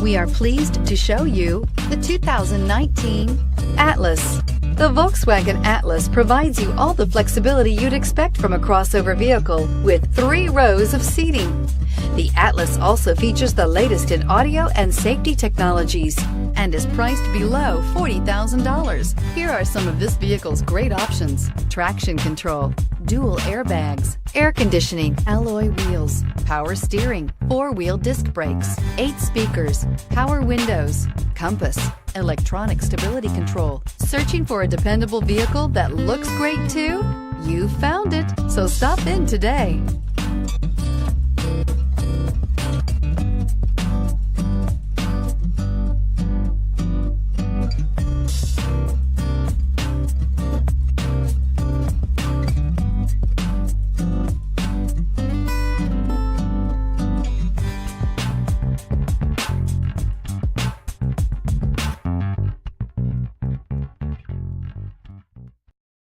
We are pleased to show you the 2019 Atlas. The Volkswagen Atlas provides you all the flexibility you'd expect from a crossover vehicle with 3 rows of seating. The Atlas also features the latest in audio and safety technologies and is priced below $40,000. Here are some of this vehicle's great options: traction control, dual airbags, air conditioning, alloy wheels, power steering, 4-wheel disc brakes, 8 speakers, power windows, compass, electronic stability control. Searching for a dependable vehicle that looks great too? You found it, so stop in today.